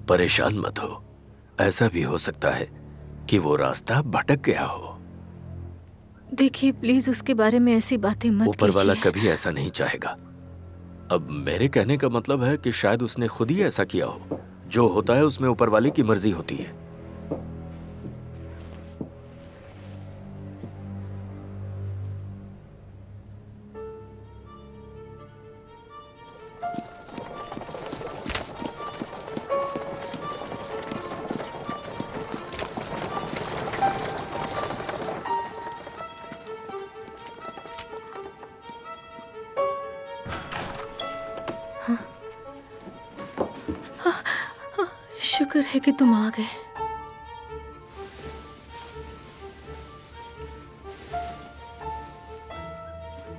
परेशान मत हो, ऐसा भी हो सकता है कि वो रास्ता भटक गया हो। देखिए प्लीज उसके बारे में ऐसी बातें मत कीजिए। ऊपर वाला कभी ऐसा नहीं चाहेगा। अब मेरे कहने का मतलब है कि शायद उसने खुद ही ऐसा किया हो। जो होता है उसमें ऊपर वाले की मर्जी होती है। शुक्र है कि तुम आ गए।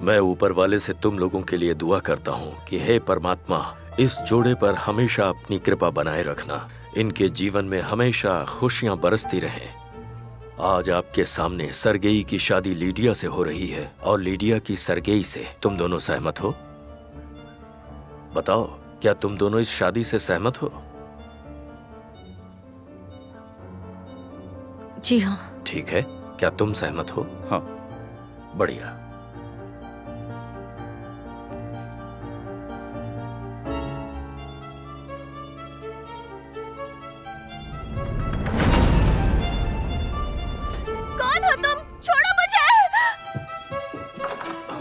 मैं ऊपर वाले से तुम लोगों के लिए दुआ करता हूँ कि हे परमात्मा, इस जोड़े पर हमेशा अपनी कृपा बनाए रखना। इनके जीवन में हमेशा खुशियां बरसती रहें। आज आपके सामने सरगेई की शादी लीडिया से हो रही है और लीडिया की सरगेई से। तुम दोनों सहमत हो? बताओ, क्या तुम दोनों इस शादी से सहमत हो? जी हाँ। ठीक है, क्या तुम सहमत हो? हाँ। बढ़िया। कौन हो तुम? छोड़ो मुझे।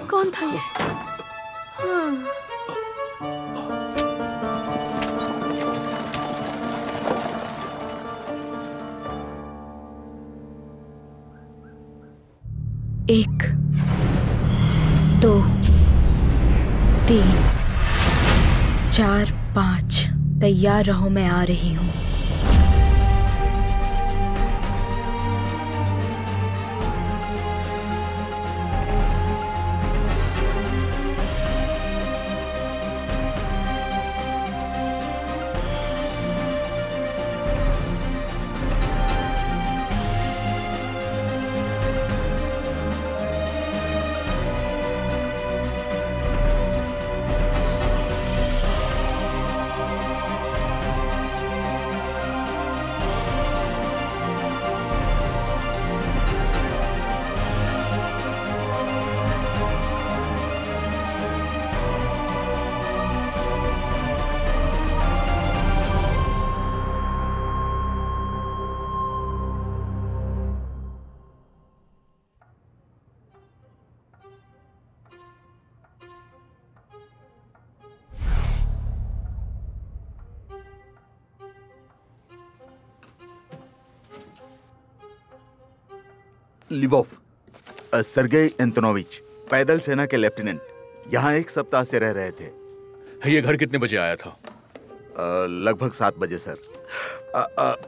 कौन था ये? हाँ। एक, दो, तीन, चार, पाँच। तैयार रहो, मैं आ रही हूँ। लिवोव, सर्गेई एंटोनोविच, पैदल सेना के लेफ्टिनेंट, यहाँ 1 सप्ताह से रह रहे थे। ये घर कितने बजे आया था? लगभग 7 बजे सर।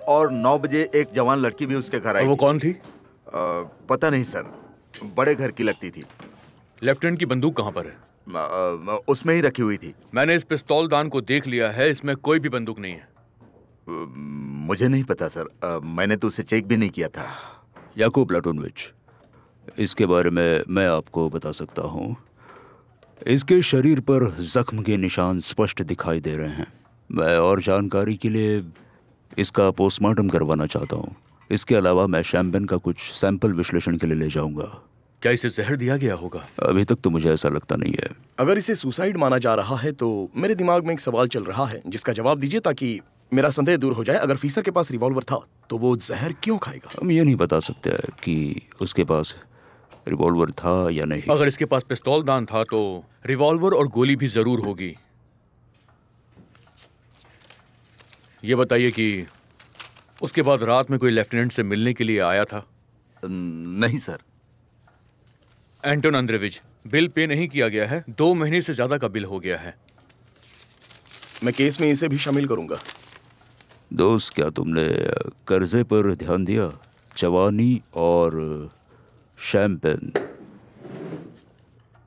और 9 बजे एक जवान लड़की भी उसके घर आई। वो कौन थी? पता नहीं सर, बड़े घर की लगती थी। लेफ्टिनेंट की बंदूक कहाँ पर है? उसमें ही रखी हुई थी। मैंने इस पिस्तौल दान को देख लिया है, इसमें कोई भी बंदूक नहीं है। मुझे नहीं पता सर, मैंने तो उसे चेक भी नहीं किया था। याकूब प्लाटोनविच, इसके बारे में मैं आपको बता सकता हूँ। इसके शरीर पर जख्म के निशान स्पष्ट दिखाई दे रहे हैं। मैं और जानकारी के लिए इसका पोस्टमार्टम करवाना चाहता हूँ। इसके अलावा मैं शैम्पेन का कुछ सैंपल विश्लेषण के लिए ले जाऊंगा। क्या इसे जहर दिया गया होगा? अभी तक तो मुझे ऐसा लगता नहीं है। अगर इसे सुसाइड माना जा रहा है तो मेरे दिमाग में एक सवाल चल रहा है जिसका जवाब दीजिए ताकि मेरा संदेह दूर हो जाए। अगर फीसर के पास रिवॉल्वर था तो वो जहर क्यों खाएगा? हम ये नहीं बता सकते कि उसके पास रिवॉल्वर था या नहीं। अगर इसके पास पिस्तौल दान था तो रिवॉल्वर और गोली भी जरूर होगी। ये बताइए कि उसके बाद रात में कोई लेफ्टिनेंट से मिलने के लिए आया था? नहीं सर। एंटोन अंद्रेविच, बिल पे नहीं किया गया है। 2 महीने से ज्यादा का बिल हो गया है। मैं केस में इसे भी शामिल करूंगा। दोस्त, क्या तुमने कर्जे पर ध्यान दिया? जवानी और शैम्पेन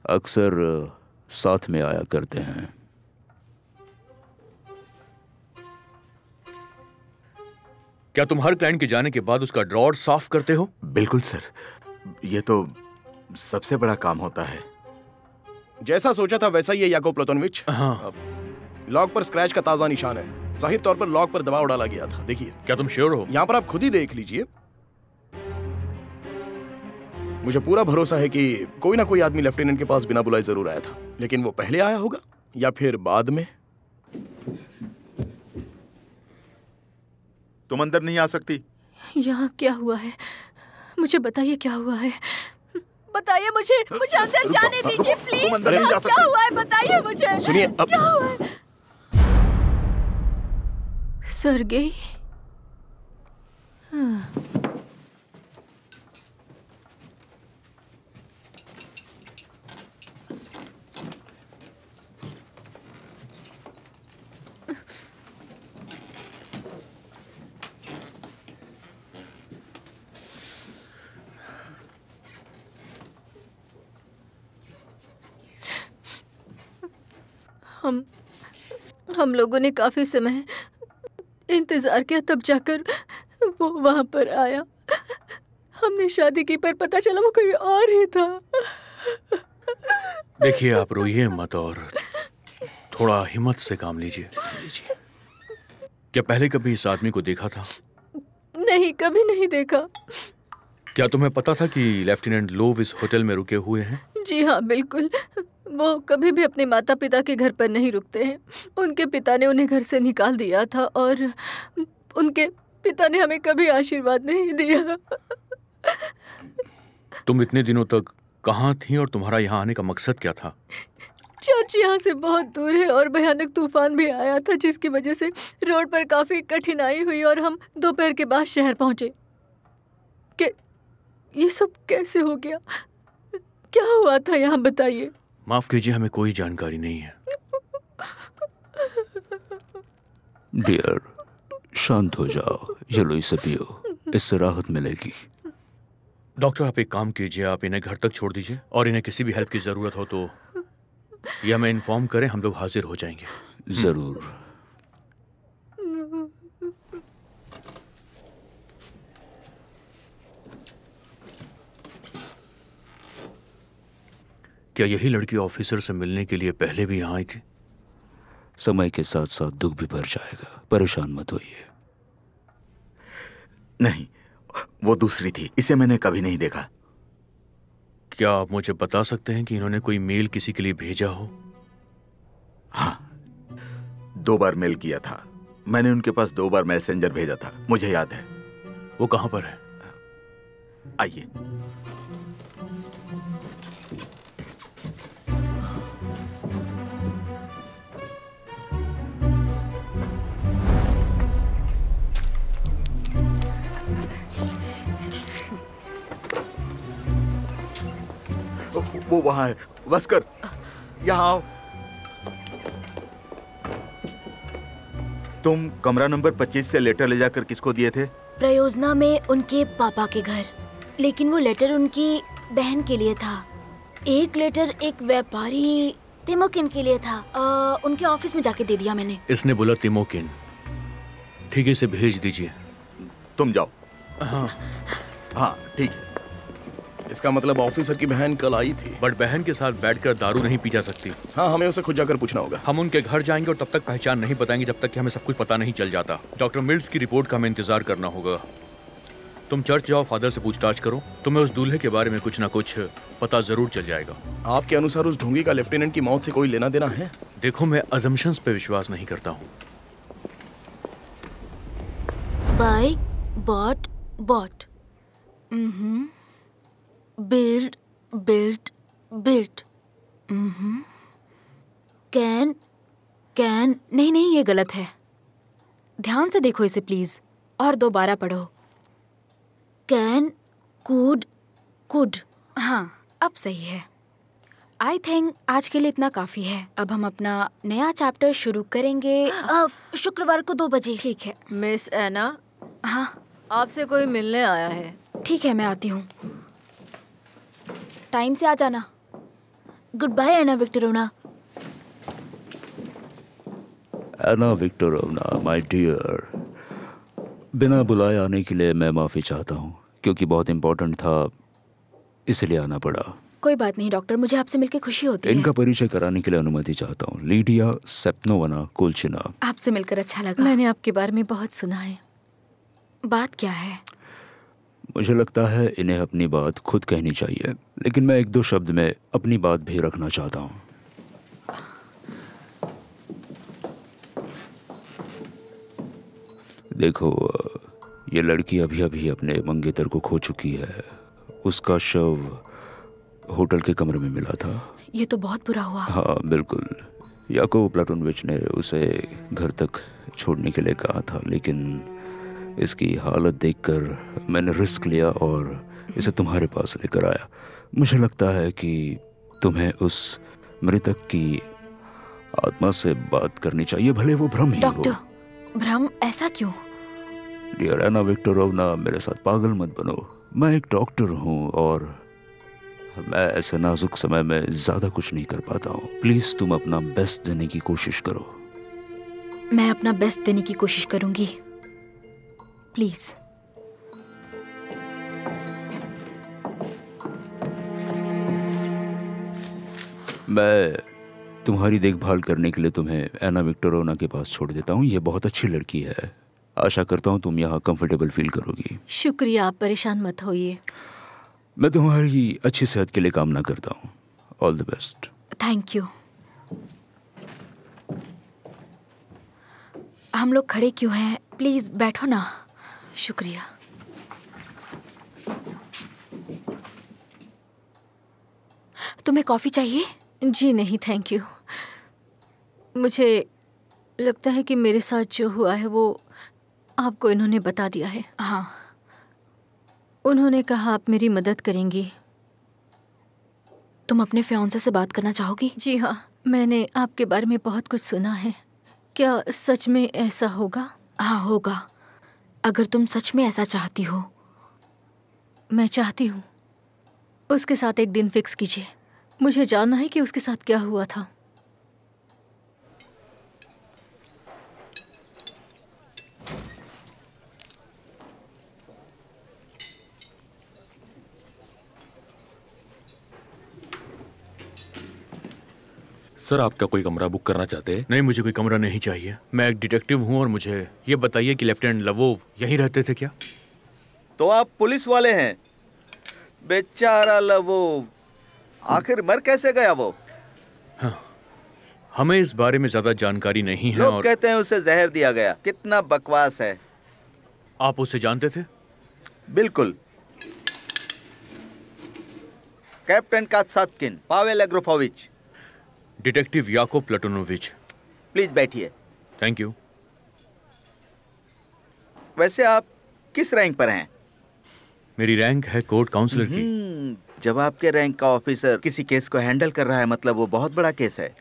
अक्सर साथ में आया करते हैं। क्या तुम हर क्लाइंट के जाने के बाद उसका ड्रॉर साफ करते हो? बिल्कुल सर, ये तो सबसे बड़ा काम होता है। जैसा सोचा था वैसा ही है याकूब प्लाटोनविच। हाँ। लॉक पर स्क्रैच का ताजा निशान है। जाहिर तौर पर लॉक पर दबाव डाला गया था। देखिए, क्या तुम श्योर हो? यहाँ पर आप खुद ही देख लीजिए। मुझे पूरा भरोसा है कि कोई ना कोई आदमी लेफ्टिनेंट के पास बिना बुलाए जरूर आया था, लेकिन वो पहले आया होगा या फिर बाद में। तुम अंदर नहीं आ सकती। यहाँ क्या हुआ है? मुझे बताइए क्या हुआ है। बताइए मुझे अंदर जाने दीजिए प्लीज। तुम अंदर नहीं जा क्या हुआ है बताइए मुझे। सुनिए, अब क्या हुआ है? सर्गेई, हम लोगों ने काफी समय इंतजार किया, तब जाकर वो वहां पर आया। हमने शादी की पर पता चला वो कोई और ही था। देखिए, आप रोइए मत और थोड़ा हिम्मत से काम लीजिए। क्या पहले कभी इस आदमी को देखा था? नहीं, कभी नहीं देखा। क्या तुम्हें पता था कि लेफ्टिनेंट लोव इस होटल में रुके हुए हैं? जी हाँ, बिल्कुल। वो कभी भी अपने माता पिता के घर पर नहीं रुकते हैं। उनके पिता ने उन्हें घर से निकाल दिया था और उनके पिता ने हमें कभी आशीर्वाद नहीं दिया। तुम इतने दिनों तक कहाँ थी और तुम्हारा यहाँ आने का मकसद क्या था? चर्च यहाँ से बहुत दूर है और भयानक तूफान भी आया था, जिसकी वजह से रोड पर काफी कठिनाई हुई और हम दोपहर के बाद शहर पहुंचे। कि ये सब कैसे हो गया? क्या हुआ था यहाँ, बताइए। माफ कीजिए, हमें कोई जानकारी नहीं है। डियर, शांत हो जाओ। ये लो, इसे पियो, इससे राहत मिलेगी। डॉक्टर, आप एक काम कीजिए, आप इन्हें घर तक छोड़ दीजिए और इन्हें किसी भी हेल्प की जरूरत हो तो ये हमें इन्फॉर्म करें, हम लोग हाजिर हो जाएंगे। जरूर। क्या यही लड़की ऑफिसर से मिलने के लिए पहले भी यहाँ आई थी? समय के साथ साथ दुख भी बढ़ जाएगा, परेशान मत होइए। नहीं, वो दूसरी थी। इसे मैंने कभी नहीं देखा। क्या आप मुझे बता सकते हैं कि इन्होंने कोई मेल किसी के लिए भेजा हो? हाँ, 2 बार मेल किया था। मैंने उनके पास 2 बार मैसेंजर भेजा था, मुझे याद है। वो कहाँ पर है? आइए। वो वहां है। वस्कर, यहाँ आओ। तुम कमरा नंबर 25 से लेटर ले जाकर किसको दिए थे? प्रयोजना में उनके पापा के घर। लेकिन वो लेटर उनकी बहन के लिए था। एक लेटर एक व्यापारी तिमोकिन के लिए था। उनके ऑफिस में जाके दे दिया मैंने। इसने बोला तिमोकिन। ठीक है, इसे भेज दीजिए। तुम जाओ। हाँ ठीक है। इसका मतलब ऑफिसर की बहन कल आई थी। बट बहन के साथ बैठकर दारू नहीं पी जा सकती। हाँ, हमें उसे खुद जाकर पूछना होगा। हम उनके घर जाएंगे और तब तक पहचान नहीं बताएंगे जब तक कि हमें सब कुछ पता नहीं चल जाता। डॉक्टर मिल्स की रिपोर्ट का हमें इंतजार करना होगा। तुम चर्च जाओ, फादर से पूछताछ करो। तुम्हें उस दूल्हे के बारे में कुछ ना कुछ पता जरूर चल जाएगा। आपके अनुसार उस ढोंगी का लेफ्टिनेंट की मौत से कोई लेना देना है? देखो, मैं अजम्पशंस पे विश्वास नहीं करता हूँ। Buy, bought, bought, build, built, built, can, can. नहीं, ये गलत है। ध्यान से देखो इसे प्लीज और दोबारा पढ़ो। Can, could, could. हाँ, अब सही है। आई थिंक आज के लिए इतना काफी है। अब हम अपना नया चैप्टर शुरू करेंगे शुक्रवार को 2 बजे। ठीक है। मिस एना, हाँ, आपसे कोई मिलने आया है। ठीक है, मैं आती हूँ। टाइम से आ जाना। Goodbye Anna Viktorovna. Anna Viktorovna, my dear, बिना बुलाए आने के लिए मैं माफ़ी चाहता हूँ, क्योंकि बहुत इम्पोर्टेंट था इसलिए आना पड़ा। कोई बात नहीं डॉक्टर, मुझे आपसे मिलकर खुशी होती है। इनका परिचय कराने के लिए अनुमति चाहता हूँ। लीडिया सेप्नोवाना कोल्चिना। आपसे मिलकर अच्छा लगा। मैंने आपके बारे में बहुत सुना है। बात क्या है? मुझे लगता है इन्हें अपनी बात खुद कहनी चाहिए, लेकिन मैं 1-2 शब्द में अपनी बात भी रखना चाहता हूँ। देखो, ये लड़की अभी अभी अपने मंगेतर को खो चुकी है। उसका शव होटल के कमरे में मिला था। ये तो बहुत बुरा हुआ। हाँ बिल्कुल। याकोव प्लाटोनविच ने उसे घर तक छोड़ने के लिए कहा था, लेकिन इसकी हालत देखकर मैंने रिस्क लिया और इसे तुम्हारे पास लेकर आया। मुझे लगता है कि तुम्हें उस मृतक की आत्मा से बात करनी चाहिए, भले वो भ्रम ही हो। डॉक्टर, भ्रम? ऐसा क्यों? डियर एना विक्टोरोवना, मेरे साथ पागल मत बनो। मैं एक डॉक्टर हूँ और मैं ऐसे नाजुक समय में ज्यादा कुछ नहीं कर पाता हूँ। प्लीज तुम अपना बेस्ट देने की कोशिश करो। मैं अपना बेस्ट देने की कोशिश करूंगी, प्लीज। मैं तुम्हारी देखभाल करने के लिए तुम्हें एना विक्टोरोवना के पास छोड़ देता हूँ। ये बहुत अच्छी लड़की है। आशा करता हूँ तुम यहाँ कंफर्टेबल फील करोगी। शुक्रिया, आप परेशान मत होइए। मैं तुम्हारी अच्छी सेहत के लिए कामना करता हूँ। All the best. Thank you. हम लोग खड़े क्यों हैं? प्लीज बैठो ना। शुक्रिया। तुम्हें कॉफी चाहिए? जी नहीं, थैंक यू। मुझे लगता है कि मेरे साथ जो हुआ है वो आपको इन्होंने बता दिया है। हाँ। उन्होंने कहा आप मेरी मदद करेंगी। तुम अपने फियांसे से बात करना चाहोगी? जी हाँ, मैंने आपके बारे में बहुत कुछ सुना है। क्या सच में ऐसा होगा? हाँ होगा, अगर तुम सच में ऐसा चाहती हो। मैं चाहती हूँ। उसके साथ एक दिन फिक्स कीजिए। मुझे जानना है कि उसके साथ क्या हुआ था। सर, आपका कोई कमरा बुक करना चाहते हैं? नहीं, मुझे कोई कमरा नहीं चाहिए। मैं एक डिटेक्टिव हूँ और मुझे ये बताइए कि लेफ्टिनेंट लवोव यहीं रहते थे क्या? तो आप पुलिस वाले हैं? बेचारा लवोव, आखिर मर कैसे गया वो? हाँ, हमें इस बारे में ज्यादा जानकारी नहीं है। लोग और कहते हैं उसे जहर दिया गया। कितना बकवास है। आप उसे जानते थे? बिल्कुल। Captain Katsatkin, Pavel Egrofovich. Detective Yakov Platonovich. Please बैठिए। Thank you. वैसे आप किस रैंक पर हैं? मेरी रैंक है कोर्ट काउंसलर की। जब आपके रैंक का ऑफिसर किसी केस को हैंडल कर रहा है, मतलब वो बहुत बड़ा केस है।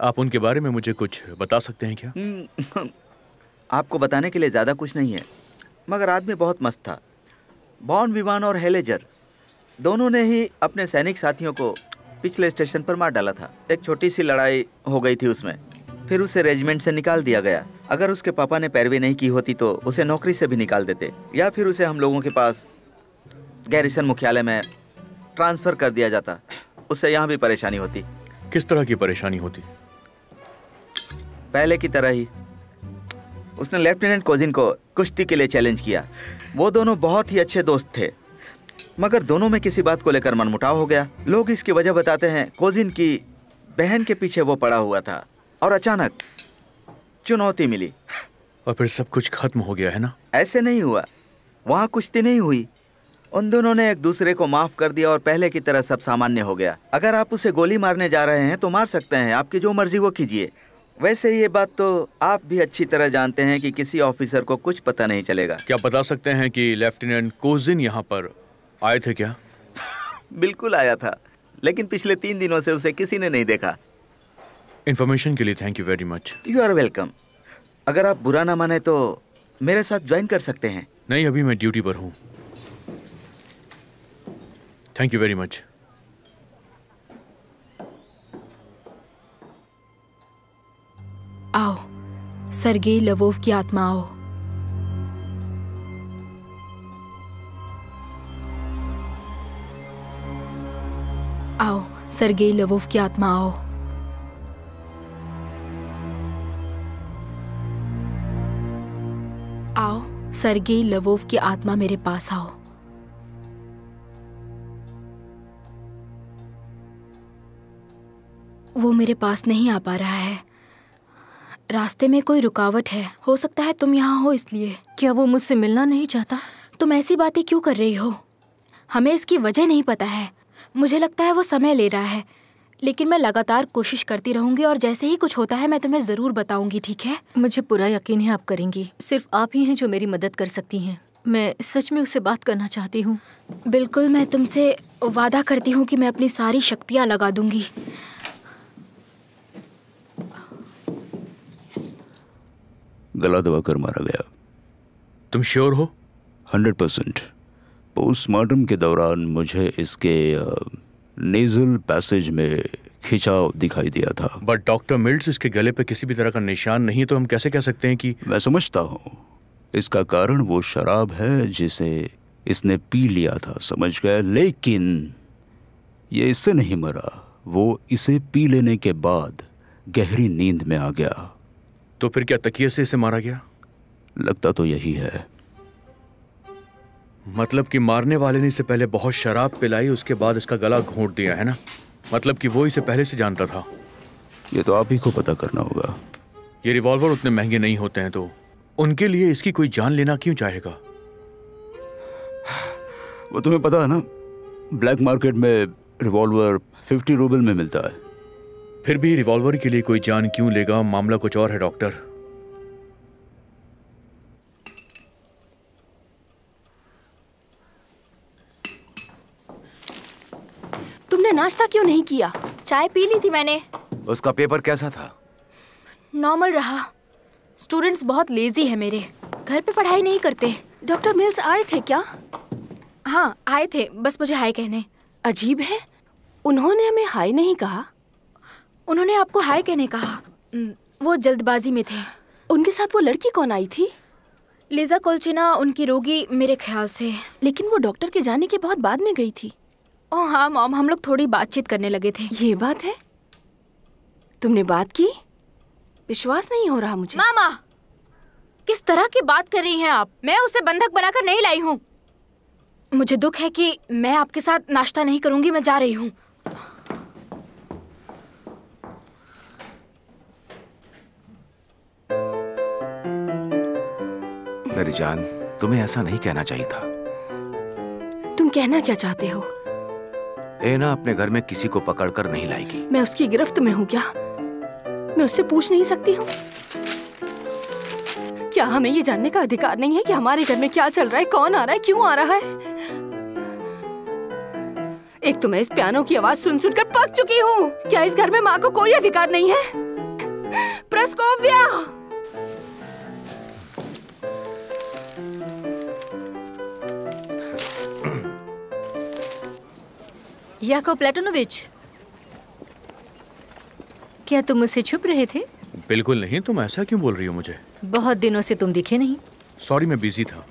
आप उनके बारे में मुझे कुछ बता सकते हैं क्या? आपको बताने के लिए ज्यादा कुछ नहीं है, मगर आदमी बहुत मस्त था। बॉन विवान और हेलेजर दोनों ने ही अपने सैनिक साथियों को पिछले स्टेशन पर मार डाला था। एक छोटी सी लड़ाई हो गई थी उसमें, फिर उसे रेजिमेंट से निकाल दिया गया। अगर उसके पापा ने पैरवी नहीं की होती तो उसे नौकरी से भी निकाल देते, या फिर उसे हम लोगों के पास गैरिसन मुख्यालय में ट्रांसफर कर दिया जाता। उससे यहाँ भी परेशानी होती। किस तरह की परेशानी होती? पहले की तरह ही। उसने लेफ्टिनेंट कोजिन को कुश्ती के लिए चैलेंज किया। वो दोनों बहुत ही अच्छे दोस्त थे, मगर दोनों में किसी बात को लेकर मनमुटाव हो गया। लोग इसकी वजह बताते हैं कोजिन की बहन के पीछे वो पड़ा हुआ था और अचानक चुनौती मिली और फिर सब कुछ खत्म हो गया, है ना? ऐसे नहीं हुआ। वहाँ कुश्ती नहीं हुई। उन दोनों ने एक दूसरे को माफ कर दिया और पहले की तरह सब सामान्य हो गया। अगर आप उसे गोली मारने जा रहे हैं तो मार सकते हैं, आपकी जो मर्जी वो कीजिए। वैसे ये बात तो आप भी अच्छी तरह जानते हैं कि किसी ऑफिसर को कुछ पता नहीं चलेगा। क्या बता सकते हैं कि लेफ्टिनेंट कोजिन यहाँ पर आए थे क्या? बिल्कुल आया था, लेकिन पिछले 3 दिनों से उसे किसी ने नहीं देखा। इन्फॉर्मेशन के लिए thank you very much. You are welcome. अगर आप बुरा ना माने तो मेरे साथ ज्वाइन कर सकते हैं। नहीं, अभी मैं ड्यूटी पर हूँ। Thank you very much. आओ, सर्गेई लवोव की आत्मा आओ। सरगेई लवोव की आत्मा आओ। आओ सरगेई लवोव की आत्मा मेरे पास आओ। वो मेरे पास नहीं आ पा रहा है। रास्ते में कोई रुकावट है। हो सकता है तुम यहाँ हो इसलिए। क्या वो मुझसे मिलना नहीं चाहता? तुम ऐसी बातें क्यों कर रही हो? हमें इसकी वजह नहीं पता है। मुझे लगता है वो समय ले रहा है, लेकिन मैं लगातार कोशिश करती रहूंगी और जैसे ही कुछ होता है मैं तुम्हें ज़रूर बताऊंगी, ठीक है? मुझे पूरा यकीन है आप करेंगी। सिर्फ आप ही हैं जो मेरी मदद कर सकती हैं। मैं सच में उससे बात करना चाहती हूँ। बिल्कुल, मैं तुमसे वादा करती हूँ कि मैं अपनी सारी शक्तियाँ लगा दूंगी। गला दबाकर मारा गया। तुम श्योर हो? 100%। पोस्टमार्टम के दौरान मुझे इसके नेजल पैसेज में खिंचाव दिखाई दिया था। बट डॉक्टर मिल्स इसके गले पे किसी भी तरह का निशान नहीं है, तो हम कैसे कह सकते हैं कि? मैं समझता हूँ इसका कारण वो शराब है जिसे इसने पी लिया था, समझ गए? लेकिन ये इससे नहीं मरा, वो इसे पी लेने के बाद गहरी नींद में आ गया। तो फिर क्या तकिए से इसे मारा गया? लगता तो यही है। मतलब कि मारने वाले ने इसे पहले बहुत शराब पिलाई, उसके बाद इसका गला घोंट दिया, है ना? मतलब कि वो इसे पहले से जानता था। ये तो आप ही को पता करना होगा। ये रिवॉल्वर उतने महंगे नहीं होते हैं, तो उनके लिए इसकी कोई जान लेना क्यों चाहेगा? वो तुम्हें पता है ना, ब्लैक मार्केट में रिवॉल्वर 50 रूबल में मिलता है। फिर भी रिवॉल्वर के लिए कोई जान क्यों लेगा? मामला कुछ और है डॉक्टर। तुमने नाश्ता क्यों नहीं किया? चाय पी ली थी मैंने। उसका पेपर कैसा था? नॉर्मल रहा। स्टूडेंट्स बहुत लेजी है मेरे, घर पे पढ़ाई नहीं करते। डॉक्टर मिल्स आए थे क्या? हाँ आए थे, बस मुझे हाय कहने। अजीब है, उन्होंने हमें हाय नहीं कहा। उन्होंने आपको हाय कहने कहा। वो जल्दबाजी में थे। उनके साथ वो लड़की कौन आई थी? लिजा कोल्चिना, उनकी रोगी मेरे ख्याल से। लेकिन वो डॉक्टर के जाने के बहुत बाद में गई थी। ओह हाँ मॉम, हम लोग थोड़ी बातचीत करने लगे थे। ये बात है? तुमने बात की? विश्वास नहीं हो रहा मुझे। मामा, किस तरह की बात कर रही हैं आप? मैं उसे बंधक बनाकर नहीं लाई हूँ। मुझे दुख है कि मैं आपके साथ नाश्ता नहीं करूंगी। मैं जा रही हूँ। मेरी जान, तुम्हें ऐसा नहीं कहना चाहिए था। तुम कहना क्या चाहते हो? एना अपने घर में किसी को पकड़कर नहीं लाएगी। मैं उसकी गिरफ्त में हूँ क्या? मैं उससे पूछ नहीं सकती हूँ? क्या हमें ये जानने का अधिकार नहीं है कि हमारे घर में क्या चल रहा है, कौन आ रहा है, क्यों आ रहा है? एक तो मैं इस पियानो की आवाज सुन सुनकर पक चुकी हूँ। क्या इस घर में माँ को कोई अधिकार नहीं है? प्रस्कोव्या! याकोब प्लेटोनोविच, क्या तुम मुझसे छुप रहे थे? बिल्कुल नहीं। तुम ऐसा क्यों बोल रही हो मुझे? बहुत दिनों से तुम दिखे नहीं। सॉरी, मैं बिजी था।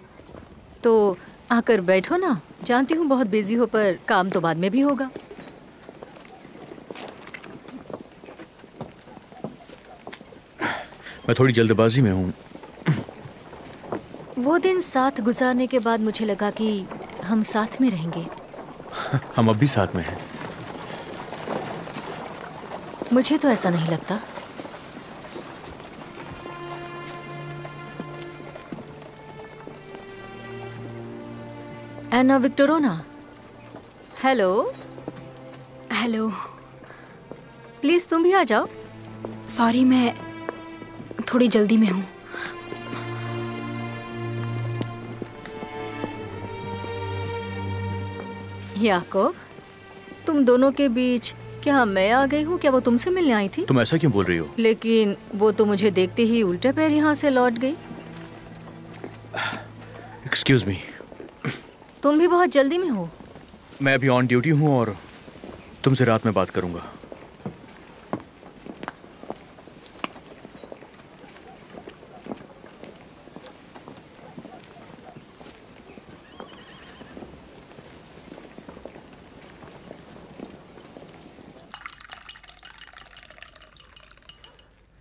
तो आकर बैठो ना। जानती हूँ बहुत बिजी हो, पर काम तो बाद में भी होगा। मैं थोड़ी जल्दबाजी में हूँ। वो दिन साथ गुजारने के बाद मुझे लगा कि हम साथ में रहेंगे। हम अब भी साथ में हैं। मुझे तो ऐसा नहीं लगता। एना विक्टोरोना, हेलो। हेलो। प्लीज तुम भी आ जाओ। सॉरी, मैं थोड़ी जल्दी में हूँ। याकोब, तुम दोनों के बीच क्या मैं आ गई हूँ? क्या वो तुमसे मिलने आई थी? तुम ऐसा क्यों बोल रही हो? लेकिन वो तो मुझे देखते ही उल्टे पैर यहाँ से लौट गई। Excuse me. तुम भी बहुत जल्दी में हो। मैं अभी ऑन ड्यूटी हूँ और तुमसे रात में बात करूंगा।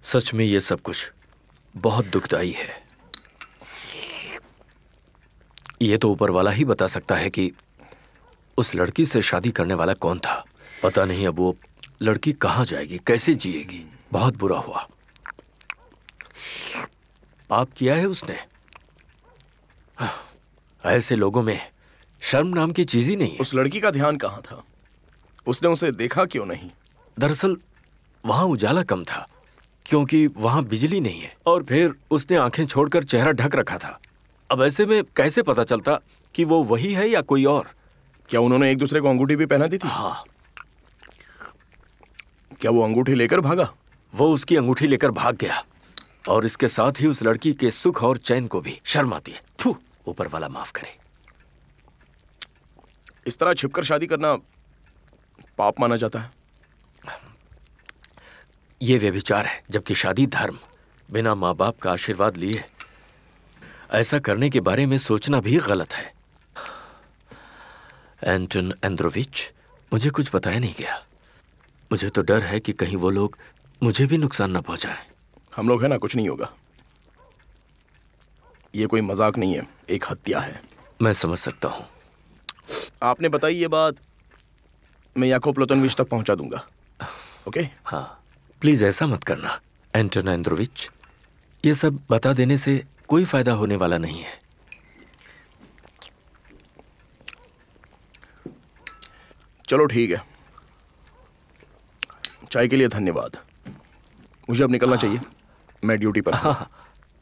सच में ये सब कुछ बहुत दुखदाई है। ये तो ऊपर वाला ही बता सकता है कि उस लड़की से शादी करने वाला कौन था। पता नहीं अब वो लड़की कहाँ जाएगी, कैसे जिएगी। बहुत बुरा हुआ। पाप किया है उसने। ऐसे लोगों में शर्म नाम की चीज ही नहीं है। उस लड़की का ध्यान कहाँ था? उसने उसे देखा क्यों नहीं? दरअसल वहां उजाला कम था क्योंकि वहां बिजली नहीं है, और फिर उसने आंखें छोड़कर चेहरा ढक रखा था। अब ऐसे में कैसे पता चलता कि वो वही है या कोई और? क्या उन्होंने एक दूसरे को अंगूठी भी पहना दी थी? हाँ। क्या वो अंगूठी लेकर भागा? वो उसकी अंगूठी लेकर भाग गया, और इसके साथ ही उस लड़की के सुख और चैन को भी। शर्म आती है। थू, ऊपर वाला माफ करे। इस तरह छिपकर शादी करना पाप माना जाता है। ये व्यभिचार है, जबकि शादी धर्म। बिना माँ बाप का आशीर्वाद लिए ऐसा करने के बारे में सोचना भी गलत है। एंटन एंड्रोविच, मुझे कुछ बताया नहीं गया। मुझे तो डर है कि कहीं वो लोग मुझे भी नुकसान न पहुंचाएं। हम लोग हैं ना, कुछ नहीं होगा। ये कोई मजाक नहीं है, एक हत्या है। मैं समझ सकता हूं। आपने बताई ये बात, मैं याकोब प्लटोनोविच तक पहुंचा दूंगा। ओके? हाँ, प्लीज ऐसा मत करना एंटन एंड्रोविच। ये सब बता देने से कोई फायदा होने वाला नहीं है। चलो ठीक है, चाय के लिए धन्यवाद। मुझे अब निकलना चाहिए, मैं ड्यूटी पर हूं।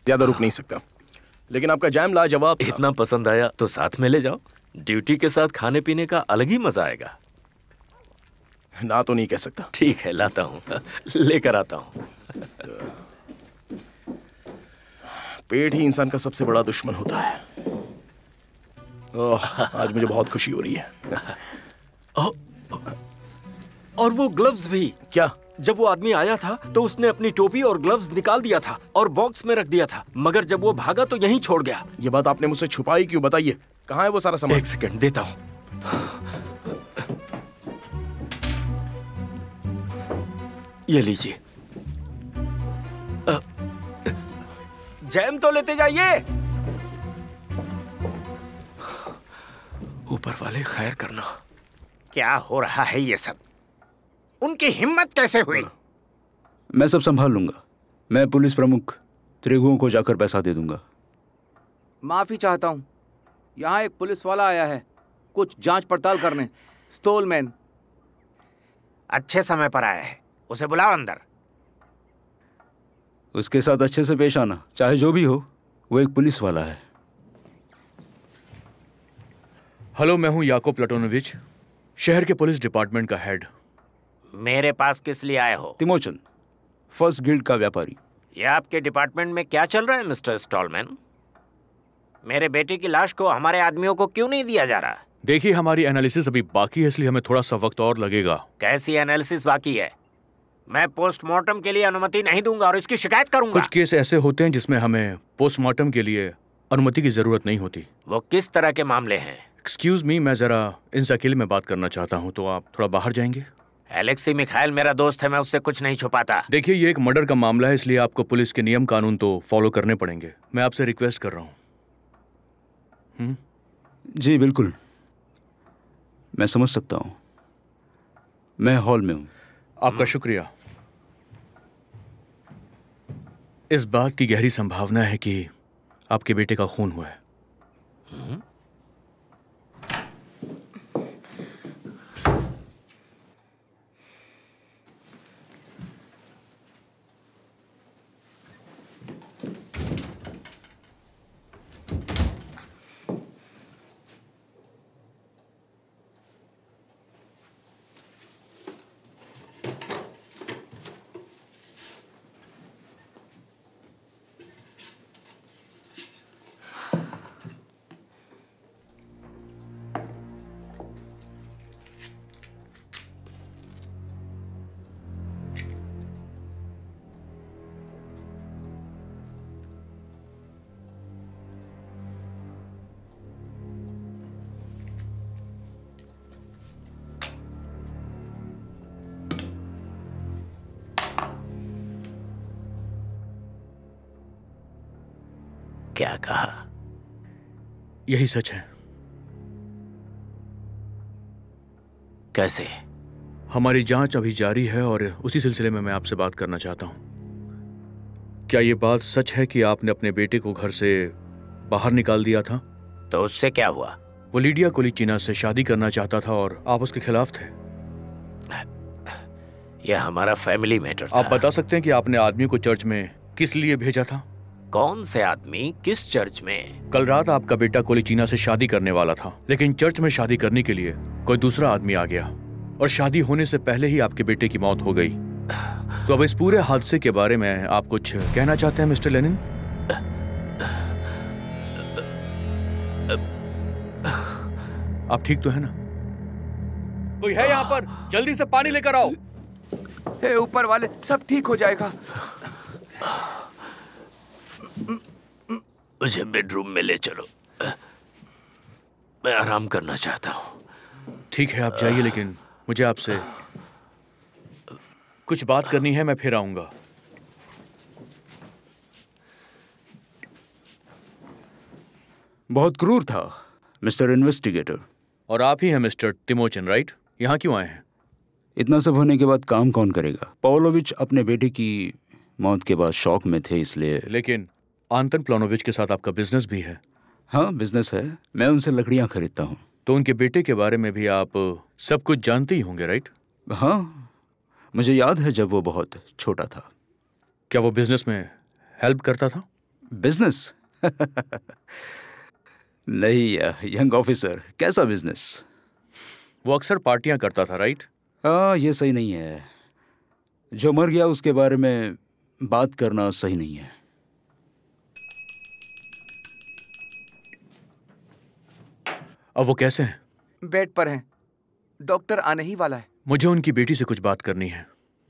ज्यादा रुक नहीं सकता, लेकिन आपका जैम लाजवाब था। इतना पसंद आया तो साथ में ले जाओ। ड्यूटी के साथ खाने पीने का अलग ही मजा आएगा। ना तो नहीं कह सकता। ठीक है, लाता हूं, लेकर आता हूं। पेट ही इंसान का सबसे बड़ा दुश्मन होता है। ओह, आज मुझे बहुत खुशी हो रही है। और वो ग्लव्स भी। क्या? जब वो आदमी आया था तो उसने अपनी टोपी और ग्लव्स निकाल दिया था और बॉक्स में रख दिया था, मगर जब वो भागा तो यहीं छोड़ गया। ये बात आपने मुझसे छुपाई क्यों? बताइए, कहाँ है वो सारा सामान? एक सेकंड, देता हूं। ये लीजिए। जैम तो लेते जाइए। ऊपर वाले खैर करना। क्या हो रहा है ये सब? उनकी हिम्मत कैसे हुई? मैं सब संभाल लूंगा। मैं पुलिस प्रमुख त्रिगुओं को जाकर पैसा दे दूंगा। माफी चाहता हूँ, यहाँ एक पुलिस वाला आया है कुछ जांच पड़ताल करने। स्टोलमैन। अच्छे समय पर आया है, उसे बुलाओ अंदर। उसके साथ अच्छे से पेश आना, चाहे जो भी हो, वो एक पुलिस वाला है। हेलो, मैं हूं याकोब प्लटोनोविच, शहर के पुलिस डिपार्टमेंट का हेड। मेरे पास किस लिए आए हो? तिमोचन, फर्स्ट गिल्ड का व्यापारी। ये आपके डिपार्टमेंट में क्या चल रहा है मिस्टर स्टॉलमैन? मेरे बेटे की लाश को हमारे आदमियों को क्यों नहीं दिया जा रहा? देखिए, हमारी एनालिसिस अभी बाकी है, इसलिए हमें थोड़ा सा वक्त और लगेगा। कैसी एनालिसिस बाकी है? मैं पोस्टमार्टम के लिए अनुमति नहीं दूंगा और इसकी शिकायत करूंगा। कुछ केस ऐसे होते हैं जिसमें हमें पोस्टमार्टम के लिए अनुमति की जरूरत नहीं होती। वो किस तरह के मामले हैं? एक्सक्यूज मी, मैं जरा इनसे अकेले में बात करना चाहता हूँ, तो आप थोड़ा बाहर जाएंगे? एलेक्सी मिखाइल मेरा दोस्त है, मैं उससे कुछ नहीं छुपाता। देखिए, ये एक मर्डर का मामला है, इसलिए आपको पुलिस के नियम कानून तो फॉलो करने पड़ेंगे। मैं आपसे रिक्वेस्ट कर रहा हूँ। जी बिल्कुल, मैं समझ सकता हूँ। मैं हॉल में हूँ। आपका शुक्रिया। इस बात की गहरी संभावना है कि आपके बेटे का खून हुआ है। क्या कहा? यही सच है। कैसे? हमारी जांच अभी जारी है और उसी सिलसिले में मैं आपसे बात करना चाहता हूं। क्या ये बात सच है कि आपने अपने बेटे को घर से बाहर निकाल दिया था? तो उससे क्या हुआ? वो लीडिया कोलिचिना से शादी करना चाहता था और आप उसके खिलाफ थे। यह हमारा फैमिली मैटर था। आप बता सकते हैं कि आपने आदमी को चर्च में किस लिए भेजा था? कौन से आदमी? किस चर्च में? कल रात आपका बेटा कोलिचिना से शादी करने वाला था, लेकिन चर्च में शादी करने के लिए कोई दूसरा आदमी आ गया और शादी होने से पहले ही आपके बेटे की मौत हो गई। तो अब इस पूरे हादसे के बारे में आप कुछ कहना चाहते हैं मिस्टर लेनिन? आप ठीक तो है ना? कोई है यहाँ पर? जल्दी से पानी लेकर आओ। हे ऊपर वाले, सब ठीक हो जाएगा। मुझे बेडरूम में ले चलो, मैं आराम करना चाहता हूँ। ठीक है, आप जाइए, लेकिन मुझे आपसे कुछ बात करनी है। मैं फिर आऊंगा। बहुत क्रूर था मिस्टर इन्वेस्टिगेटर। और आप ही हैं मिस्टर टिमोचिन, राइट? यहाँ क्यों आए हैं? इतना सब होने के बाद काम कौन करेगा? पाव्लोविच अपने बेटे की मौत के बाद शौक में थे, इसलिए। लेकिन आंतन प्लानोविच के साथ आपका बिजनेस भी है। हाँ, बिजनेस है। मैं उनसे लकड़ियां खरीदता हूँ। तो उनके बेटे के बारे में भी आप सब कुछ जानते ही होंगे, राइट? हाँ, मुझे याद है जब वो बहुत छोटा था। क्या वो बिजनेस में हेल्प करता था? बिजनेस? नहीं यंग ऑफिसर, कैसा बिजनेस? वो अक्सर पार्टियां करता था, राइट? हाँ, ये सही नहीं है। जो मर गया उसके बारे में बात करना सही नहीं है। अब वो कैसे हैं? बेड पर हैं। डॉक्टर आने ही वाला है। मुझे उनकी बेटी से कुछ बात करनी है।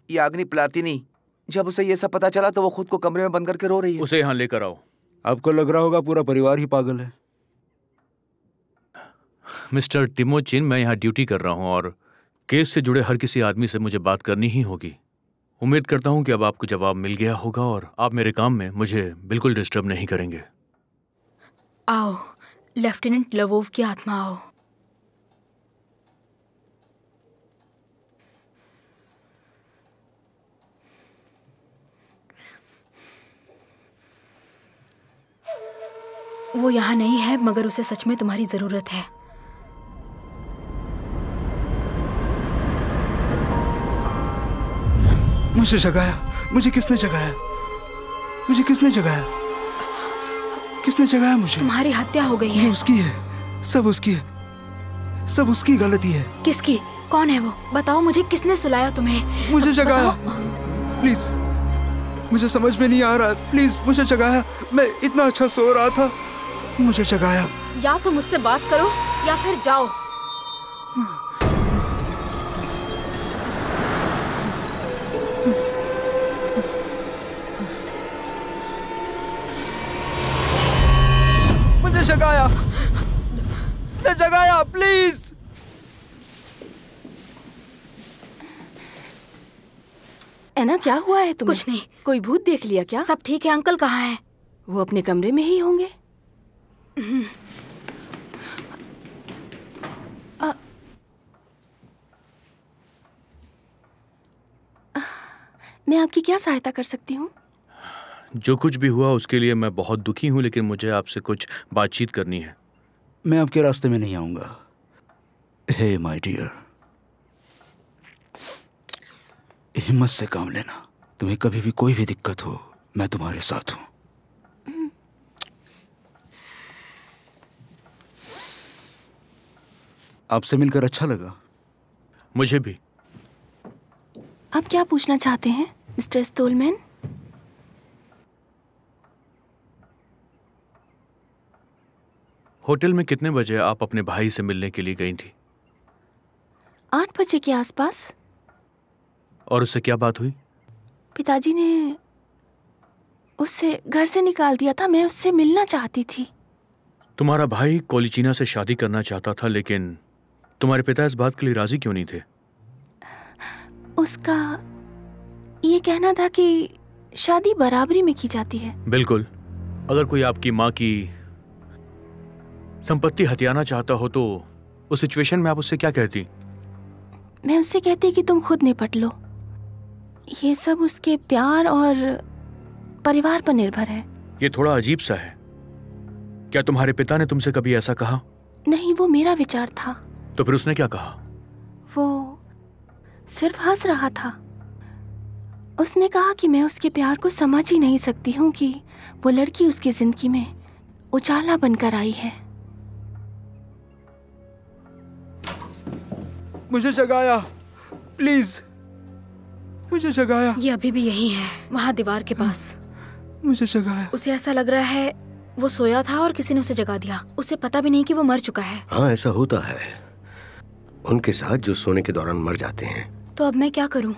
ये आग्नि प्लातिनी, जब उसे ये सब पता चला तो वो खुद को कमरे में बंद करके रो रही है। उसे यहाँ लेकर आओ। आपको लग रहा होगा पूरा परिवार ही पागल है। मिस्टर टिमोचिन, मैं यहाँ ड्यूटी कर रहा हूँ और केस से जुड़े हर किसी आदमी से मुझे बात करनी ही होगी। उम्मीद करता हूँ कि अब आपको जवाब मिल गया होगा और आप मेरे काम में मुझे बिल्कुल डिस्टर्ब नहीं करेंगे। आओ, लेफ्टिनेंट लवोव की आत्मा आओ। वो यहाँ नहीं है, मगर उसे सच में तुम्हारी जरूरत है। मुझे जगाया। मुझे किसने जगाया? मुझे किसने जगाया? किसने जगाया मुझे? तुम्हारी हत्या हो गई है। उसकी है, सब उसकी है, सब उसकी गलती है। किसकी? कौन है वो? बताओ मुझे, किसने सुलाया तुम्हें? मुझे जगाया। प्लीज, मुझे समझ में नहीं आ रहा। प्लीज मुझे जगाया। मैं इतना अच्छा सो रहा था, मुझे जगाया। या तो मुझसे बात करो या फिर जाओ। मुझे जगाया, जगाया, प्लीज। एना, क्या हुआ है तुम्हें? कुछ नहीं। कोई भूत देख लिया क्या? सब ठीक है। अंकल कहाँ है? वो अपने कमरे में ही होंगे। मैं आपकी क्या सहायता कर सकती हूँ? जो कुछ भी हुआ उसके लिए मैं बहुत दुखी हूँ, लेकिन मुझे आपसे कुछ बातचीत करनी है। मैं आपके रास्ते में नहीं आऊंगा। हे माय डियर, हिम्मत से काम लेना। तुम्हें कभी भी कोई भी दिक्कत हो, मैं तुम्हारे साथ हूं। आपसे मिलकर अच्छा लगा। मुझे भी। आप क्या पूछना चाहते हैं मिस्टर स्टोलमैन? होटल में कितने बजे आप अपने भाई से मिलने के लिए गई थी? 8 बजे के आसपास। और उससे क्या बात हुई? पिताजी ने उससे घर से निकाल दिया था। मैं उससे मिलना चाहती थी। तुम्हारा भाई कोलिचिना से शादी करना चाहता था, लेकिन तुम्हारे पिता इस बात के लिए राजी क्यों नहीं थे? उसका ये कहना था कि शादी बराबरी में की जाती है। बिल्कुल, अगर कोई आपकी माँ की संपत्ति हथियाना चाहता हो तो उस सिचुएशन में आप उससे क्या कहती? मैं उससे कहती कि तुम खुद निपट लो। ये सब उसके प्यार और परिवार पर निर्भर है। ये थोड़ा अजीब सा है। क्या तुम्हारे पिता ने तुमसे कभी ऐसा कहा? नहीं, वो मेरा विचार था। तो फिर उसने क्या कहा? वो सिर्फ हंस रहा था। उसने कहा कि मैं उसके प्यार को समझ ही नहीं सकती हूँ कि वो लड़की उसकी जिंदगी में उजाला बनकर आई है। मुझे जगाया, प्लीज मुझे जगाया। ये अभी भी यही है, वहाँ दीवार के पास। मुझे जगाया। उसे ऐसा लग रहा है वो सोया था और किसी ने उसे जगा दिया। उसे पता भी नहीं कि वो मर चुका है। हाँ, ऐसा होता है उनके साथ जो सोने के दौरान मर जाते हैं। तो अब मैं क्या करूं?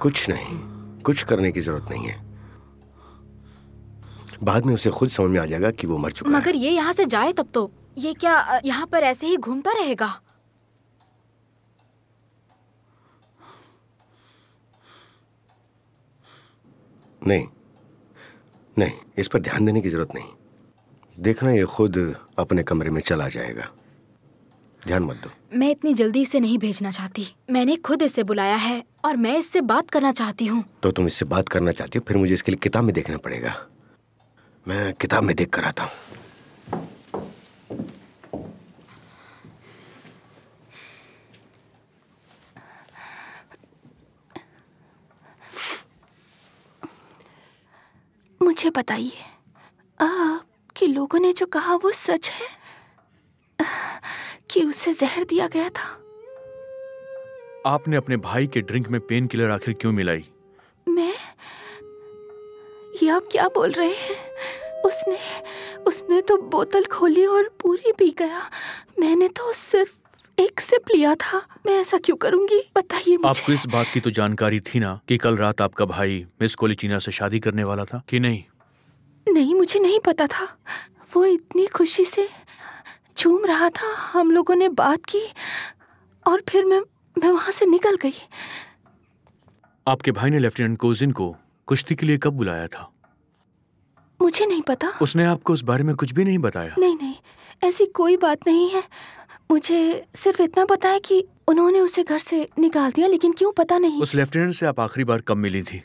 कुछ नहीं, कुछ करने की जरूरत नहीं है। बाद में उसे खुद समझ में आ जाएगा कि वो मर चुका है। मगर ये यहाँ से जाए तब तो ये क्या यहाँ पर ऐसे ही घूमता रहेगा? नहीं नहीं, इस पर ध्यान देने की जरूरत नहीं। देखना, ये खुद अपने कमरे में चला जाएगा। ध्यान मत दो। मैं इतनी जल्दी इसे नहीं भेजना चाहती। मैंने खुद इसे बुलाया है और मैं इससे बात करना चाहती हूँ। तो तुम इससे बात करना चाहती हो, फिर मुझे इसके लिए किताब में देखना पड़ेगा। मैं किताब में देख कर आता हूँ। मुझे बताइए कि लोगों ने जो कहा वो सच है कि उसे जहर दिया गया था? आपने अपने भाई के ड्रिंक में पेन किलर आखिर क्यों मिलाई? मैं? ये आप क्या बोल रहे हैं? उसने तो बोतल खोली और पूरी पी गया। मैंने तो सिर्फ एक सिप लिया था। मैं ऐसा क्यों करूंगी? बताइए मुझे। आपको इस बात की तो जानकारी थी ना कि कल रात आपका भाई मिस कोलिचीना से शादी करने वाला था कि नहीं? नहीं, मुझे नहीं पता था। वो इतनी खुशी से झूम रहा था। हम लोगों ने बात की और फिर मैं वहां से निकल गई। आपके भाई ने लेफ्टिनेंट कोजिन को कुश्ती के लिए कब बुलाया था? मुझे नहीं पता। उसने आपको उस बारे में कुछ भी नहीं बताया? नहीं, ऐसी कोई बात नहीं है। मुझे सिर्फ इतना पता है कि उन्होंने उसे घर से निकाल दिया, लेकिन क्यों पता नहीं। उस लेफ्टिनेंट से आप आखिरी बार कब मिली थी?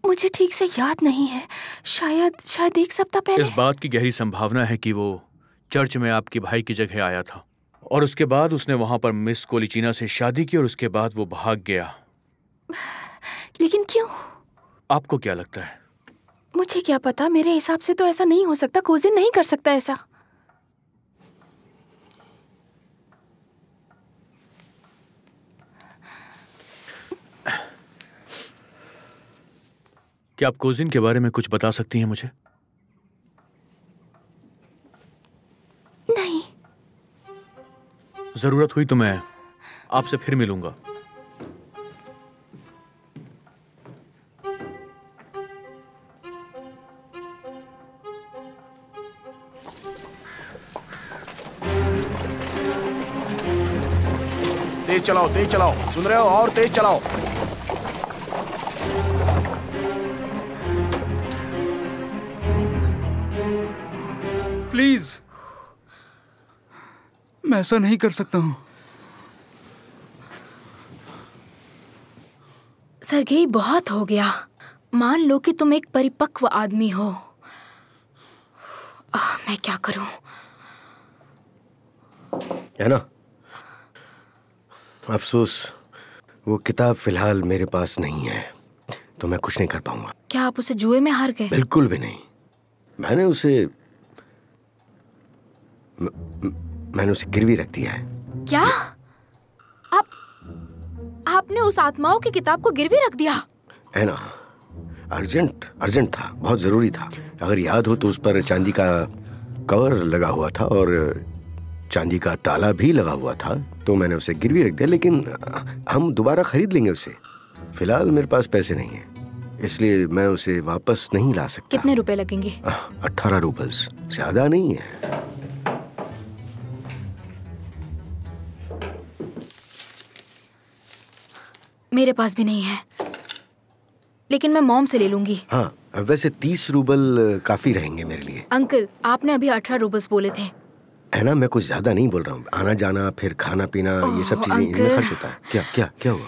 मुझे ठीक से याद नहीं है। शायद एक सप्ताह पहले। इस बात की गहरी संभावना है कि वो चर्च में आपके भाई की जगह आया था और उसके बाद उसने वहां पर मिस कोलिचीना से शादी की और उसके बाद वो भाग गया। लेकिन क्यों? आपको क्या लगता है? मुझे क्या पता। मेरे हिसाब से तो ऐसा नहीं हो सकता। कोजिन नहीं कर सकता ऐसा। क्या आप कोजिन के बारे में कुछ बता सकती हैं मुझे? नहीं। जरूरत हुई तो मैं आपसे फिर मिलूंगा। तेज चलाओ, सुन रहे हो? और तेज चलाओ। प्लीज, मैं ऐसा नहीं कर सकता हूं। सरगेई, बहुत हो गया। मान लो कि तुम एक परिपक्व आदमी हो। मैं क्या करूं? है ना, अफसोस वो किताब फिलहाल मेरे पास नहीं है, तो मैं कुछ नहीं कर पाऊंगा। क्या आप उसे जुए में हार गए? बिल्कुल भी नहीं। मैंने उसे गिरवी रख दिया है। क्या? आपने उस आत्माओं की किताब को गिरवी रख दिया? है ना, अर्जेंट था, बहुत जरूरी था। अगर याद हो तो उस पर चांदी का कवर लगा हुआ था और चांदी का ताला भी लगा हुआ था, तो मैंने उसे गिरवी रख दिया। लेकिन हम दोबारा खरीद लेंगे उसे। फिलहाल मेरे पास पैसे नहीं है, इसलिए मैं उसे वापस नहीं ला सकता। कितने रुपए लगेंगे? 18 रूबल्स, ज्यादा नहीं है। मेरे पास भी नहीं है। लेकिन मैं मॉम से ले लूंगी। हाँ, वैसे 30 रूबल काफी रहेंगे मेरे लिए। अंकल, आपने अभी 18 रूबल्स बोले थे। है ना, मैं कुछ ज्यादा नहीं बोल रहा हूँ। आना जाना, फिर खाना पीना, ये सब चीजें इनमें खर्च होता है। क्या क्या क्या हुआ?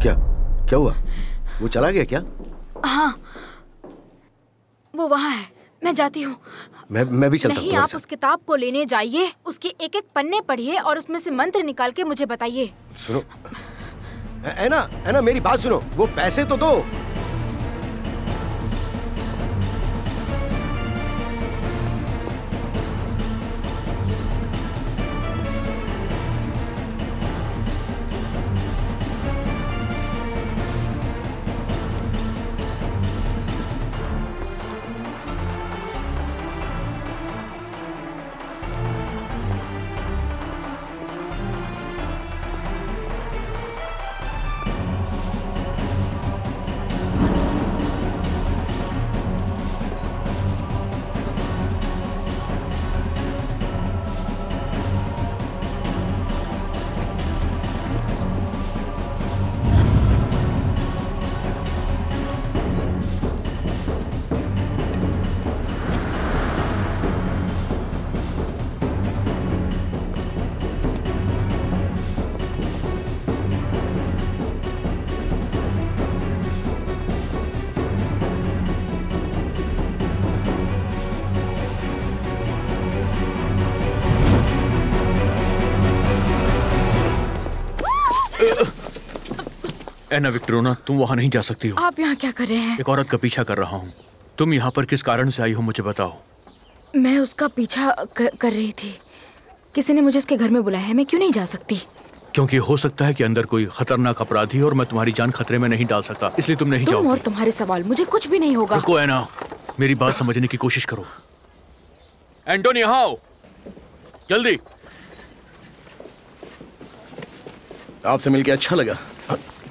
क्या क्या हुआ? वो चला गया क्या? हाँ, वो वहाँ है। मैं जाती हूँ। मैं भी चलता हूँ। नहीं, आप उस किताब को लेने जाइए, उसके एक एक पन्ने पढ़िए और उसमें से मंत्र निकाल के मुझे बताइए। सुनो, ऐना, मेरी बात सुनो। वो पैसे तो दो। एना विक्टोरिया, तुम वहाँ नहीं जा सकती हो। आप यहाँ क्या कर रहे हैं? एक औरत का पीछा कर रहा हूँ। तुम यहाँ पर किस कारण से आई हो, मुझे बताओ। मैं उसका पीछा कर रही थी। किसी ने मुझे उसके घर में बुलाया है। मैं क्यों नहीं जा सकती? क्योंकि हो सकता है कि अंदर कोई खतरनाक अपराधी और मैं तुम्हारी जान खतरे में नहीं डाल सकता, इसलिए तुम नहीं जाओगी। और तुम्हारे सवाल, मुझे कुछ भी नहीं होगा। रुको एना, मेरी बात समझने की कोशिश करो। एंटोनी, यहाँ आओ जल्दी। आपसे मिलकर अच्छा लगा।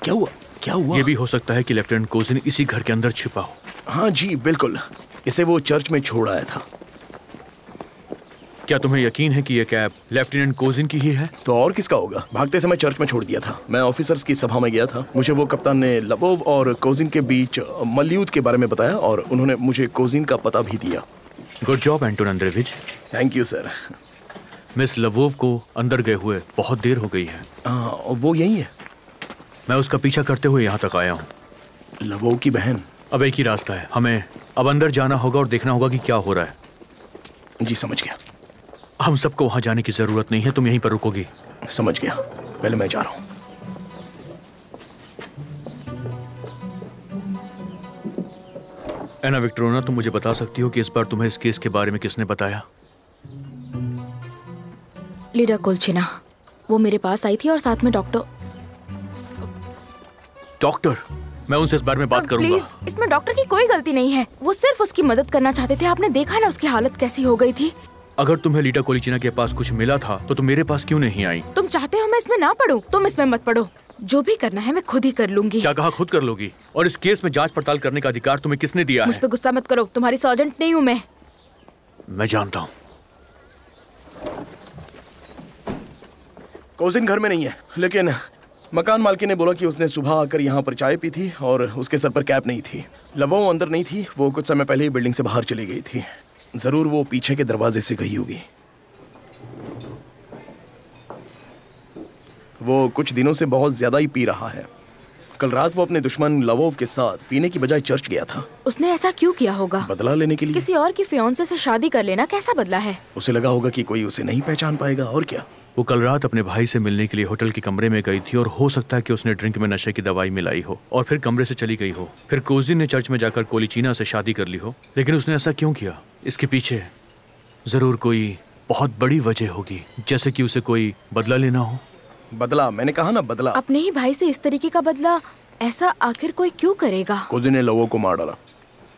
क्या हुआ? क्या हुआ? ये भी हो सकता है कि लेफ्टिनेंट कोजिन इसी घर के अंदर छिपा हो। हाँ जी, बिल्कुल। इसे वो चर्च में छोड़ आया था। क्या तुम्हें यकीन है कि यह कैब लेफ्टिनेंट कोजिन की ही है? तो और किसका होगा? भागते समय चर्च में छोड़ दिया था। मैं ऑफिसर्स की सभा में गया था। मुझे वो कप्तान ने लवोव और कोजिन के बीच मल्लयुद्ध के बारे में बताया और उन्होंने मुझे कोजिन का पता भी दिया। Good job Anton Andreyevich. Thank you sir. Miss Lvov को अंदर गए हुए बहुत देर हो गई है। वो यही है। मैं उसका पीछा करते हुए यहाँ तक आया हूँ। लवोव की बहन। अब एक ही रास्ता है, हमें अब अंदर जाना होगा और देखना होगा कि क्या हो रहा है। जी समझ गया। हम सबको वहां जाने की जरूरत नहीं है, तुम यहीं पर रुकोगी। समझ गया, पहले मैं जा रहा हूं। एना विक्टोरिया, तुम मुझे बता सकती हो कि इस बार तुम्हें इस केस के बारे में किसने बताया? लीडा कोल्चिना, वो मेरे पास आई थी और साथ में डॉक्टर। मैं उनसे इस बारे में बात करूंगा। प्लीज, इसमें डॉक्टर की कोई गलती नहीं है। वो सिर्फ उसकी मदद करना चाहते थे। आपने देखा ना उसकी हालत कैसी हो गई थी। अगर तुम्हें लीडा कोलिचिना के पास कुछ मिला था तो तुम मेरे पास क्यों नहीं आई? तुम चाहते हो मैं इसमें ना पढ़ूं? तुम इसमें मत पढ़ो। जो भी करना है मैं खुद ही कर लूंगी। क्या कहा? खुद कर लोगी? और इस केस में जांच पड़ताल करने का अधिकार तुम्हें किसने दिया है? मुझ पे गुस्सा मत करो, तुम्हारी सर्जेंट नहीं हूँ मैं। मैं जानता हूँ। कोजिन घर में नहीं है, लेकिन मकान मालकी ने बोला कि उसने सुबह आकर यहाँ पर चाय पी थी और उसके सर पर कैप नहीं थी। लवो अंदर नहीं थी, वो कुछ समय पहले ही बिल्डिंग से बाहर चली गई थी। जरूर वो पीछे के दरवाजे से गई होगी। वो कुछ दिनों से बहुत ज्यादा ही पी रहा है। कल रात वो अपने दुश्मन लवोव के साथ पीने की बजाय चर्च गया था। उसने ऐसा क्यों किया होगा? बदला लेने के लिए। किसी और की फियांसे से शादी कर लेना कैसा बदला है? उसे लगा होगा कि कोई उसे नहीं पहचान पाएगा, और क्या। वो कल रात अपने भाई से मिलने के लिए होटल के कमरे में गई थी और हो सकता है कि उसने ड्रिंक में नशे की दवाई मिलाई हो और फिर कमरे से चली गई हो। फिर कोजिन ने चर्च में जाकर कोलिचिना से शादी कर ली हो। लेकिन उसने ऐसा क्यों किया? इसके पीछे जरूर कोई बहुत बड़ी वजह होगी, जैसे कि उसे कोई बदला लेना हो। बदला? मैंने कहा ना, बदला। अपने ही भाई से इस तरीके का बदला ऐसा आखिर कोई क्यों करेगा? कोजिन ने लवो को मार डाला।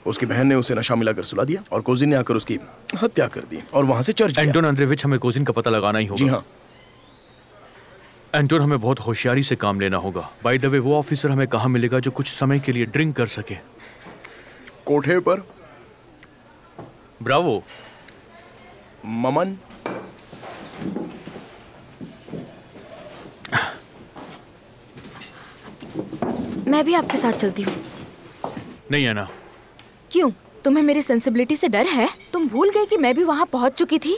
उसकी बहन ने उसे नशा मिलाकर सुला दिया और कोजिन ने आकर उसकी हत्या कर दी और वहां से चर्च गया। एंटोन अंद्रेविच, हमें कोजिन का पता लगाना ही होगा। जी हाँ एंटोन, हमें बहुत होशियारी से काम लेना होगा। बाय द वे, वो ऑफिसर हमें कहाँ मिलेगा जो कुछ समय के लिए ड्रिंक कर सके? कोठे पर। ब्रावो। ममन। मैं भी आपके साथ चलती हूँ। नहीं है ना। क्यों? तुम्हें मेरी सेंसिबिलिटी से डर है? तुम भूल गए कि मैं भी वहाँ पहुँच चुकी थी?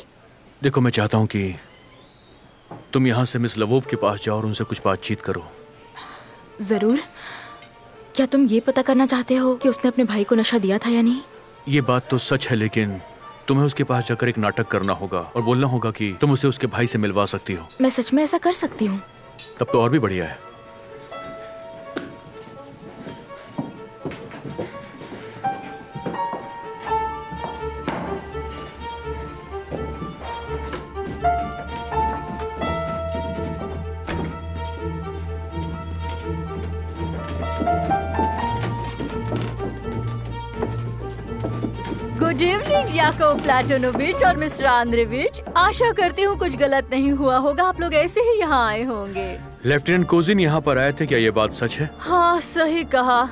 देखो, मैं चाहता हूँ कि तुम यहाँ से मिस लवोव के पास जाओ और उनसे कुछ बातचीत करो। जरूर। क्या तुम ये पता करना चाहते हो कि उसने अपने भाई को नशा दिया था या नहीं? ये बात तो सच है, लेकिन तुम्हें उसके पास जाकर एक नाटक करना होगा और बोलना होगा कि तुम उसे उसके भाई से मिलवा सकती हो। मैं सच में ऐसा कर सकती हूँ? तब तो और भी बढ़िया है। गुड इवनिंग याकोव प्लाटोनोविच और मिस्टर आंद्रेविच। आशा करती हूँ कुछ गलत नहीं हुआ होगा। आप लोग ऐसे ही यहाँ आए होंगे। लेफ्टिनेंट कोजिन यहाँ पर आए थे, क्या ये बात सच है? हाँ, सही कहा।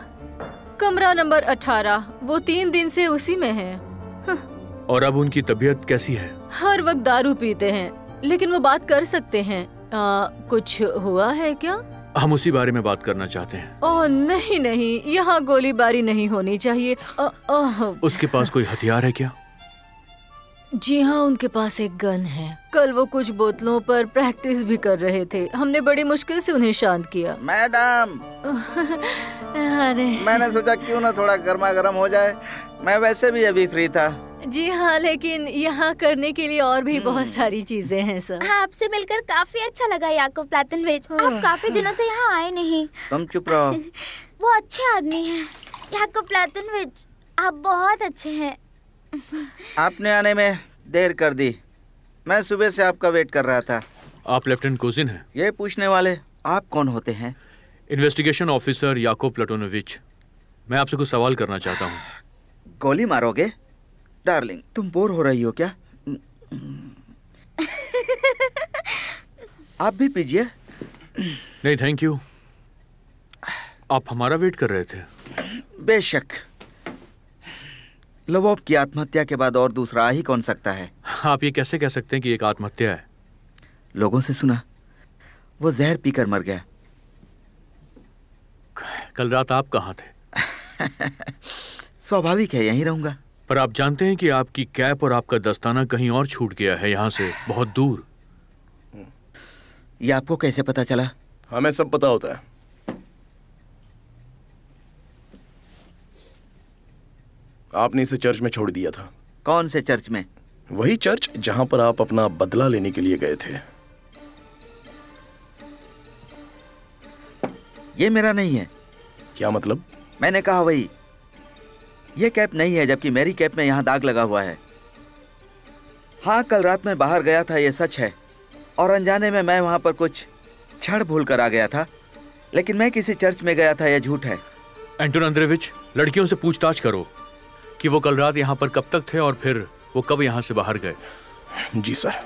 कमरा नंबर 18। वो 3 दिन से उसी में है। और अब उनकी तबीयत कैसी है? हर वक्त दारू पीते हैं, लेकिन वो बात कर सकते हैं। कुछ हुआ है क्या? हम उसी बारे में बात करना चाहते हैं। ओह नहीं नहीं, यहाँ गोलीबारी नहीं होनी चाहिए। उसके पास कोई हथियार है क्या? जी हाँ, उनके पास एक गन है। कल वो कुछ बोतलों पर प्रैक्टिस भी कर रहे थे। हमने बड़ी मुश्किल से उन्हें शांत किया। मैडम, अरे मैंने सोचा क्यों ना थोड़ा गर्मा गर्म हो जाए। मैं वैसे भी अभी फ्री था। जी हाँ, लेकिन यहाँ करने के लिए और भी बहुत सारी चीजें हैं सर। हाँ, आपसे मिलकर काफी अच्छा लगा याकोव प्लाटोनोविच। आप काफी दिनों से यहाँ आए नहीं। तुम चुप रहो। वो अच्छे आदमी हैं। याकोव प्लाटोनोविच, आप बहुत अच्छे हैं। आपने आने में देर कर दी। मैं सुबह से आपका वेट कर रहा था। आप लेफ्टिनेंट कोजिन हैं? ये पूछने वाले आप कौन होते हैं? Investigation officer Yakov Platonovich. मैं आपसे कुछ सवाल करना चाहता हूँ। गोली मारोगे? डार्लिंग, तुम बोर हो रही हो क्या? आप भी पीजिए। नहीं थैंक यू। आप हमारा वेट कर रहे थे? बेशक। लवोव की आत्महत्या के बाद और दूसरा आ ही कौन सकता है? आप ये कैसे कह सकते हैं कि एक आत्महत्या है? लोगों से सुना, वो जहर पीकर मर गया। कल रात आप कहाँ थे? स्वाभाविक है, यहीं रहूंगा। पर आप जानते हैं कि आपकी कैप और आपका दस्ताना कहीं और छूट गया है, यहाँ से बहुत दूर। ये आपको कैसे पता चला? हमें सब पता होता है। आपने इसे चर्च में छोड़ दिया था। कौन से चर्च में? वही चर्च जहां पर आप अपना बदला लेने के लिए गए थे। ये मेरा नहीं है। क्या मतलब? मैंने कहा वही। ये कैप नहीं है, जबकि मेरी कैप में यहाँ दाग लगा हुआ है। हाँ, कल रात मैं बाहर गया था, ये सच है। और अनजाने में मैं वहाँ पर कुछ छड़ भूल कर आ गया था। लेकिन मैं किसी चर्च में गया था, यह झूठ है। एंटोन आंद्रेविच, लड़कियों से पूछताछ करो कि वो कल रात यहाँ पर कब तक थे और फिर वो कब यहाँ से बाहर गए। जी सर।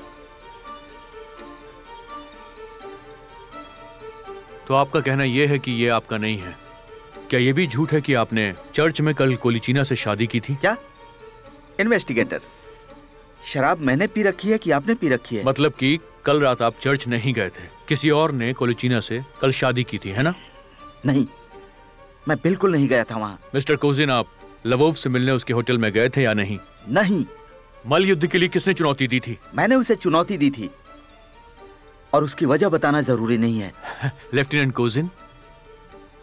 तो आपका कहना यह है कि ये आपका नहीं है। क्या ये भी झूठ है कि आपने चर्च में कल कोलिचीना से शादी की थी? क्या? इन्वेस्टिगेटर, शराब मैंने पी रखी है कि आपने पी रखी है? मतलब कि कल रात आप चर्च नहीं गए थे, किसी और ने कोलिचीना से कल शादी की थी, है ना? नहीं, मैं बिल्कुल नहीं गया था वहाँ। मिस्टर कोजिन, आप लवोव से मिलने उसके होटल में गए थे या नहीं? नहीं। मल युद्ध के लिए किसने चुनौती दी थी? मैंने उसे चुनौती दी थी, और उसकी वजह बताना जरूरी नहीं है। लेफ्टिनेंट कोजिन,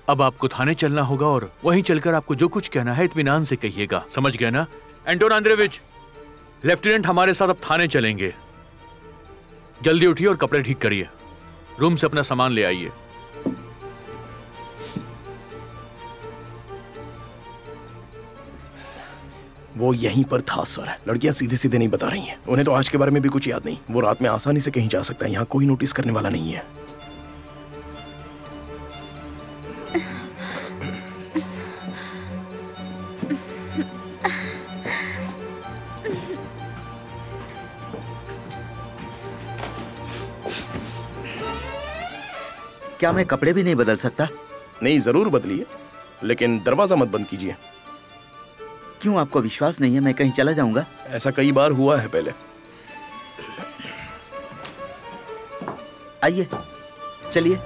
अब आपको थाने चलना होगा और वहीं चलकर आपको जो कुछ कहना है इत्मीनान से कहिएगा, समझ गए ना? एंटोन आंद्रेविच, लेफ्टिनेंट हमारे साथ अब थाने चलेंगे। जल्दी उठिए और कपड़े ठीक करिए। रूम से अपना सामान ले आइए। वो यहीं पर था सर। लड़कियां सीधे सीधे नहीं बता रही हैं। उन्हें तो आज के बारे में भी कुछ याद नहीं। वो रात में आसानी से कहीं जा सकता है। यहाँ कोई नोटिस करने वाला नहीं है। क्या मैं कपड़े भी नहीं बदल सकता? नहीं, जरूर बदलिए, लेकिन दरवाजा मत बंद कीजिए। क्यों, आपको विश्वास नहीं है मैं कहीं चला जाऊंगा? ऐसा कई बार हुआ है पहले। आइए, चलिए।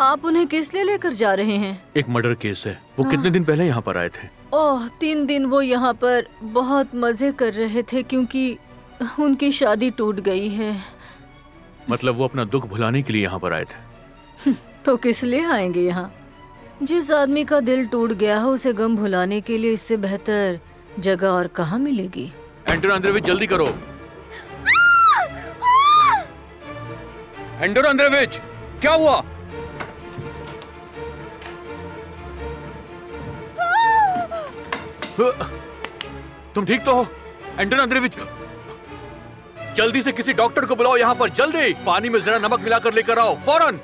आप उन्हें किस लिए लेकर जा रहे हैं? एक मर्डर केस है। वो कितने दिन पहले यहाँ पर आए थे? ओह, 3 दिन वो यहाँ पर बहुत मजे कर रहे थे क्योंकि उनकी शादी टूट गई है। मतलब वो अपना दुख भुलाने के लिए यहाँ पर आए थे? तो किस लिए आएंगे यहाँ? जिस आदमी का दिल टूट गया हो उसे गम भुलाने के लिए इससे बेहतर जगह और कहाँ मिलेगी? एंटोन अंद्रेविच, जल्दी करो। एंटोन अंद्रेविच, क्या हुआ? तुम ठीक तो हो? एंटोन अंद्रेविच, जल्दी से किसी डॉक्टर को बुलाओ यहाँ पर, जल्दी। पानी में जरा नमक मिलाकर लेकर आओ, फौरन।